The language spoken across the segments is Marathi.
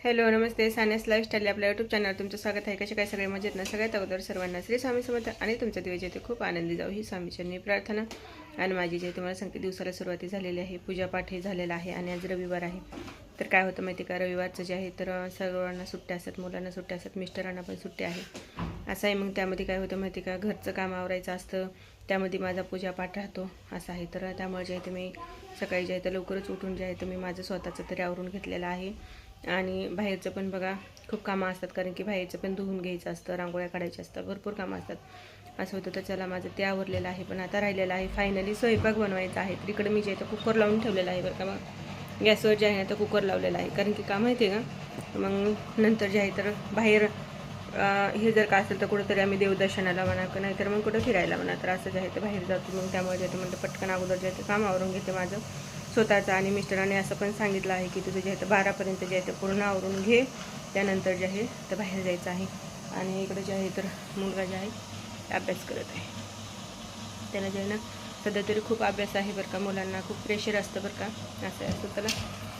हॅलो नमस्ते, सान्यास लाईफस्टाईल आपल्या यूट्यूब चॅनल तुमचं स्वागत आहे. कसे काय सगळे मजेत ना? सगळ्यात अगोदर सर्वांना श्री स्वामी समर्थ आणि तुमचा दिवस जेथे खूप आनंदी जाऊ ही स्वामीचरणी प्रार्थना. आणि माझी जे तुम्हाला सांगते, दिवसाला सुरुवाती झालेली आहे, पूजापाठ हे झालेला आहे आणि आज रविवार आहे. तर काय होतं माहिती का, रविवारचं जे आहे तर सर्वांना सुट्ट्या असतात, मुलांना सुट्ट्या असतात, मिस्टरांना पण सुट्ट्या आहे. असं आहे. मग त्यामध्ये काय होतं माहिती का, घरचं काम आवरायचं असतं, त्यामध्ये माझा पूजापाठ राहतो असं आहे. तर त्यामुळे जे आहे ते मी सकाळी जे आहे तर लवकरच उठून जे आहे तर मी माझं स्वतःचं तरी आवरून घेतलेलं आहे. आणि बाहेरचं पण बघा खूप कामं असतात, कारण की बाहेरचं पण धुवून घ्यायचं असतं, रांगोळ्या काढायच्या असतात, भरपूर कामं असतात असं होतं. तर चला, माझं ते आवरलेलं आहे. पण आता राहिलेलं आहे फायनली स्वयंपाक बनवायचा आहे. तर इकडे मी जे आहे तर कुकर लावून ठेवलेलं आहे बरं का. मग गॅसवर जे आहे ना तर कुकर लावलेला आहे, कारण की का माहिती आहे का, मग नंतर जे आहे तर बाहेर हे जर का असेल तर कुठंतरी आम्ही देवदर्शनाला म्हणा, का नाहीतर मग कुठं फिरायला म्हणा, तर असं जे आहे तर बाहेर जातो. मग त्यामुळे जे आहे म्हणतं पटकन अगोदर जे आहे ते काम आवरून घेते माझं स्वतःचं. आणि मिस्टरांनी असं पण सांगितलं आहे की तुझं जे आहे तर 12पर्यंत जे आहे ते पूर्ण आवरून घे, त्यानंतर जे आहे तर बाहेर जायचं आहे. आणि इकडं जे आहे तर मुलगा जे आहे अभ्यास करत आहे. त्याला जे आहे ना सध्या तरी खूप अभ्यास आहे बरं का, मुलांना खूप प्रेशर असतं बरं का, असं असतं त्याला.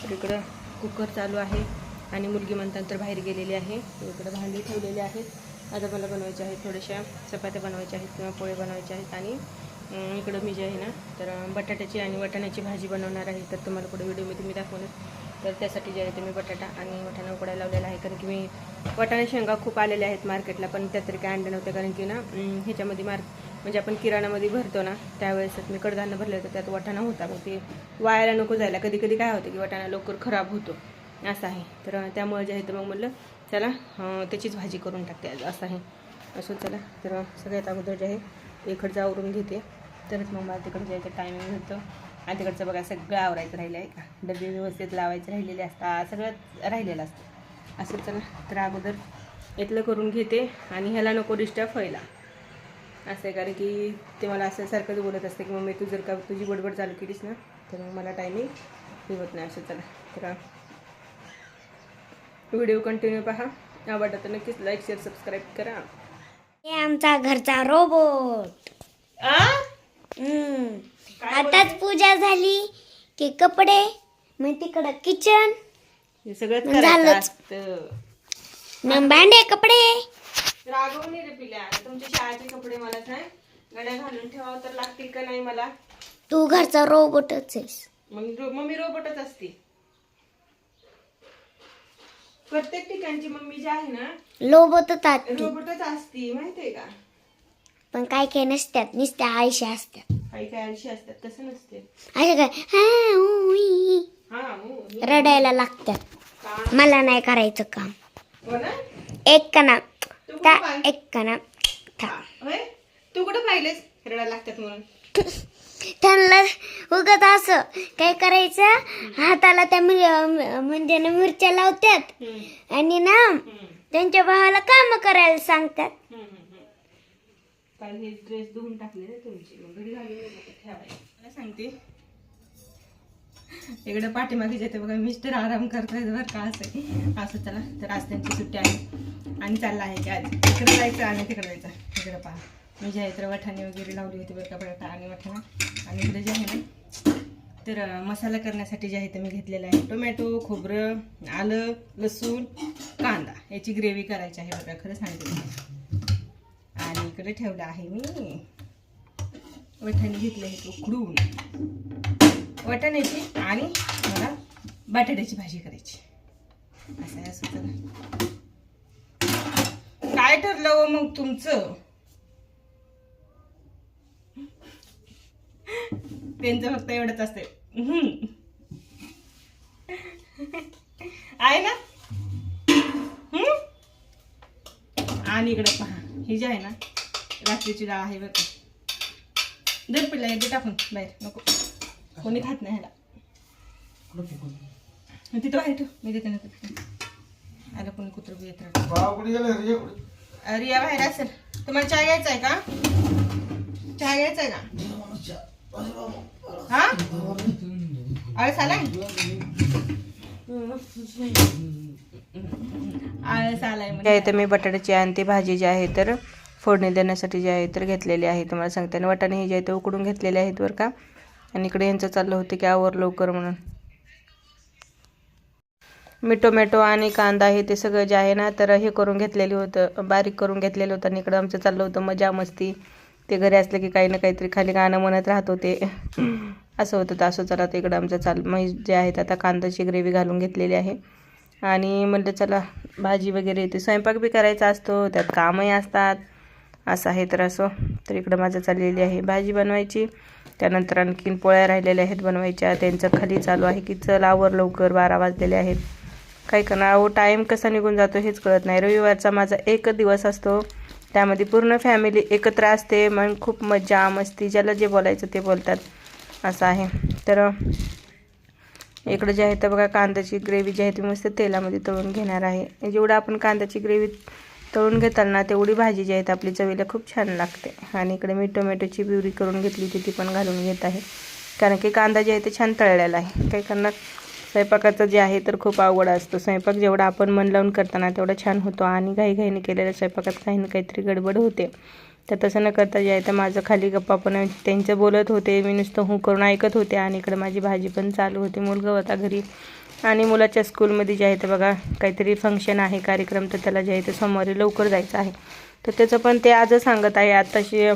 तर इकडं कुकर चालू आहे आणि मुलगी म्हणताना बाहेर गेलेली आहे. इकडं भांडी ठेवलेली आहेत. आता मला बनवायचे आहेत, थोड्याशा चपात्या बनवायच्या आहेत किंवा पोळे बनवायचे आहेत. आणि इकडं मी जे आहे ना तर बटाट्याची आणि वाटाण्याची भाजी बनवणार आहे. तर तुम्हाला पुढे व्हिडिओमध्ये मी दाखवणार. तर त्यासाठी जे आहे ते मी बटाटा आणि वाटाणा उकडायला लावलेला आहे, कारण की मी वाटाणे शेंगा खूप आलेल्या आहेत मार्केटला, पण त्या तरी काय आणले नव्हते, कारण की ना ह्याच्यामध्ये म्हणजे आपण किराणामध्ये भरतो ना त्यावेळेस मी कडधान्य भरले होतं, त्यात वाटाणा होता. मग ते वायाला नको जायला. कधी कधी काय होतं की वाटाणा लवकर खराब होतो असं आहे. तर त्यामुळे जे आहे तर मग म्हटलं त्याला त्याचीच भाजी करून टाकते आज असं आहे. असं चला, तर सगळ्यात अगोदर जे आहे इकडचं आवरून घेते, तरच मग मला तिकडं जायचं टायमिंग होतं. आणि तिकडचं बघा सगळं आवरायचं राहिलं आहे का, डबे व्यवस्थित लावायचे राहिलेले असतात, सगळं राहिलेलं असतं असं. चला, तर अगोदर इथलं करून घेते आणि ह्याला नको डिस्टर्ब व्हायला असं आहे, कारण की ते मला असं सारखंच बोलत असते की मम्मी तू जर का तुझी बडबड चालू केलीस ना तर मग मला टायमिंग हे होत नाही असं. चला, तर व्हिडिओ कंटिन्यू पहा, आवडला तर नक्कीच लाईक शेअर सबस्क्राईब करा. हे आमचा घरचा रोबोट. आताच पूजा झाली की कपडे, मग तिकडं किचन, हे सगळंच मग करायचं झालंच. असतं. मग भांडे कपडे. रागवून रे पिल्या, तुमच्या शाळेचे कपडे मला सांग, गड्या घालून ठेवावं तर लागतील का नाही मला? तू घरचा रोबोटच आहेस. मग मम्मी रोबोटच असते प्रत्येक ठिकाणची. मम्मी जी आहे ना रोबोटच असते, रोबोटच असती, माहितीये का. पण काय काय नसतात, नुसत्या आळशी असतात. काही काय आळशी असतात, तसं नसते. असे काय हा, ऊ, ई, हा रडायला लागतात. मला नाही करायचं काम. हो ना. एक कणा तू कुठं त्या पाहिलं? एक कणा होय, तू कुठं पाहिलेस रडायला लागतात म्हणून? त्यांना उगत असं काय करायचं, हाताला त्या म्हणजे ना मिरच्या लावतात आणि ना त्यांच्या भावाला काम करायला सांगतात. काल हे ड्रेस धुवून टाकले ना तुमची, मग घरी घालून ठेवायला. मला सांगते इकडे पाठीमागे जाते बघा, मिस्टर आराम करतायत बरं का, असं. चला, तर आज त्यांची सुट्टी आहे आणि चालला आहे की आज इकडे जायचं आणि तिकडे जायचं. इकडे पहा, मी जे आहे तर वाटाणे वगैरे लावली होती बरं का, बटाटा आणि वाटाणा. आणि इकडे जे आहे ना तर मसाला करण्यासाठी जे आहे तर मी घेतलेलं आहे टोमॅटो, खोबरं, आलं, लसूण, कांदा, याची ग्रेव्ही करायची आहे बघा, खरं सांगते. आणि इकडे ठेवलं आहे मी वाटाणे, घेतले आहेत उकडून वाटाण्याची, आणि मला बटाट्याची भाजी करायची असं आहे. असं चला, काय ठरलं हो मग तुमचं? त्यांचं फक्त एवढंच असते आहे ना. आणि इकडे पहा, ही जी आहे ना रात्रीची डाळ आहे बरं का. दर पिल्ला येते टाकून बाहेर, नको कोणी खात नाही ह्याला. तिथं बाहेर ठेव, मी देते ना. आलं कोणी कुत्र बी येत राहतं. रिया बाहेर असेल. तुम्हाला चहा घ्यायचा आहे का? चहा घ्यायचा आहे का? हा, आळस आलाय, आळस आलाय म्हणजे. तर मी बटाट्याची आणि ती भाजी जी आहे तर फोडणी देण्यासाठी जे आहे तर घेतलेली आहे, तुम्हाला सांगते. आणि वाटाणे हे जे आहे ते उकडून घेतलेले आहेत बरं का. आणि इकडे यांचं चाललं होतं की आवर लवकर म्हणून. मी टोमॅटो आणि कांदा हे ते सगळं जे आहे ना तर हे करून घेतलेलं होतं, बारीक करून घेतलेलं होतं. आणि इकडं आमचं चाललं होतं मजा मस्ती. ते घरी असलं की काही ना काहीतरी खाली गाणं म्हणत राहतो ते असं होतं. तर असं चला, तर इकडं आमचं मग जे आहेत आता कांद्याची ग्रेव्ही घालून घेतलेली आहे. आणि म्हणलं चला भाजी वगैरे ते स्वयंपाक बी करायचा असतो, त्यात कामही असतात, असं आहे. तर असं तर इकडं माझं चाललेली आहे भाजी बनवायची. त्यानंतर आणखीन पोळ्या राहिलेल्या आहेत बनवायच्या. त्यांचं खाली चालू आहे की चल आवर लवकर, 12 वाजलेले आहेत. काय करणार अहो, टाईम कसा निघून जातो हेच कळत नाही. रविवारचा माझा एकच दिवस असतो, त्यामध्ये पूर्ण फॅमिली एकत्र असते. मग खूप मजा मस्ती, ज्याला जे बोलायचं ते बोलतात, असं आहे. तर इकडं जे आहे तर बघा कांद्याची ग्रेव्ही जी आहे ती मस्त तेलामध्ये तळून घेणार आहे. जेवढं आपण कांद्याची ग्रेव्ही तळून घेताल ना तेवढी भाजी जी आहे आपली चवीला खूप छान लागते. आणि इकडे मी टोमॅटोची प्युरी करून घेतली होती, ती पण घालून घेत आहे. कारण की कांदा जे आहे ते छान तळलेला आहे. काय करणार, स्वयंपाकाचं जे आहे तर खूप अवघड असतो. स्वयंपाक जेवढा आपण मन लावून करताना तेवढा छान होतो. आणि घाईघाईने केलेल्या स्वयंपाकात काही ना काहीतरी गडबड होते. तर तसं न करता जे आहे तर माझं खाली गप्पा पण त्यांचं बोलत होते, मी नुसतं हू करून ऐकत होते. आणि इकडे माझी भाजी पण चालू होती. मुलगा होता घरी आणि मुलाच्या स्कूलमध्ये जे आहे तर बघा काहीतरी फंक्शन आहे, कार्यक्रम. तर त्याला जे आहे ते सोमवारी लवकर जायचं आहे. तर त्याचं पण ते आजच सांगत आहे आत्ताशी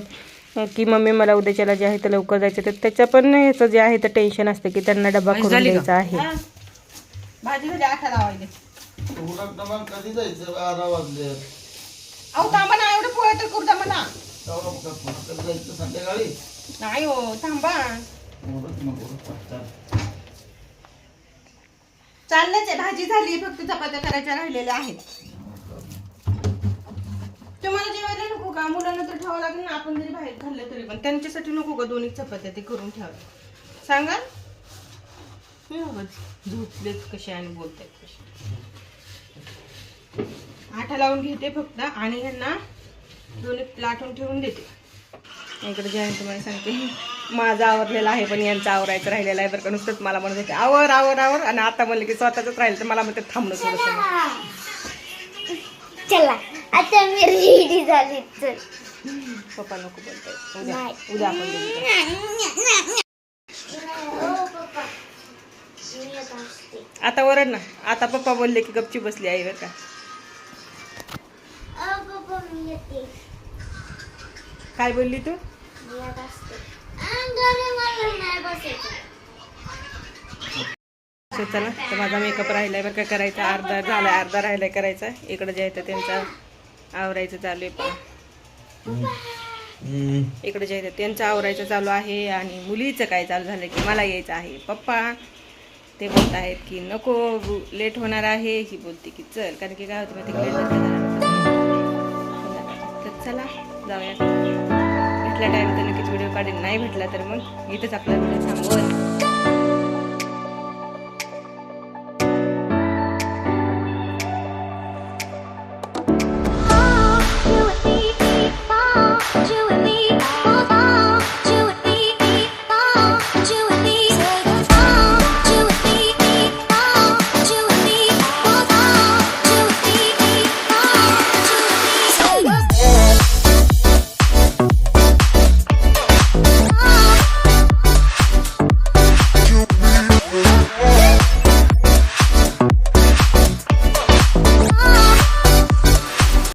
की मम्मी मला उद्याच्याला जे आहे तर लवकर जायचं. तर त्याचं पण ह्याचं जे आहे तर टेन्शन असतं की त्यांना डबा करून द्यायचा आहे. भाजी झाली 8 लावायचे. कधी जायचं 12 वाजले. अहो थांबा ना, एवढं पोहे तर करू द्या मला. कधी जायचं संध्याकाळी. नाही हो, थांबा. चाललंच आहे, भाजी झाली, फक्त चपात्या करायच्या राहिलेल्या आहेत. तुम्हाला जेवायला नको का? मुलांना तर ठेवावं लागेल ना, आपण जरी बाहेर खाल्लं तरी पण. त्यांच्यासाठी नको का 2 चपात्या ते करून ठेवा? सांगा. झोपलेत कसे आणि बोलतायत कसे. 8 लावून घेते फक्त आणि ह्यांना 2 लाटून ठेवून देते. इकडे जे आहे तुम्हाला सांगते, माझं आवरलेलं आहे पण यांचं आवरायचं राहिलेलं आहे बरं का. नुसतंच मला म्हणत होते आवर आवर आवर, आणि आता म्हणलं की स्वतःच राहिलं तर मला म्हणते थांबणं थोडंसं. चला आता मी रेडी झाली. चल पप्पा नको बोलताय, नाही. उद्या आपण बोलू. हो पप्पा, मी येत असते. आता वरड ना, आता पप्पा बोलले की गपची बसली आहे बरं का. पप्पा मी येते. काय बोलली तू? मी येत असते. घरी मला नाही बसायचं. चला, तर माझा मेकअप राहिलाय बरं का करायचा. अर्धा झाला, अर्धा राहिलाय करायचा. इकडं जे आहे तर त्यांचा आवरायचं चालू आहे. इकडे जे आहे त्यांचं आवरायचं चालू आहे. आणि मुलीचं काय चालू झालं की मला यायचं आहे पप्पा. ते बोलत आहेत की नको लेट होणार आहे. ही बोलते की चल, कारण की काय होतं माहिती लेट. तर चला जाऊया. भेटला टाईम तर नक्कीच व्हिडिओ काढेल, नाही भेटला तर मग इथंच आपला व्हिडिओ थांबवत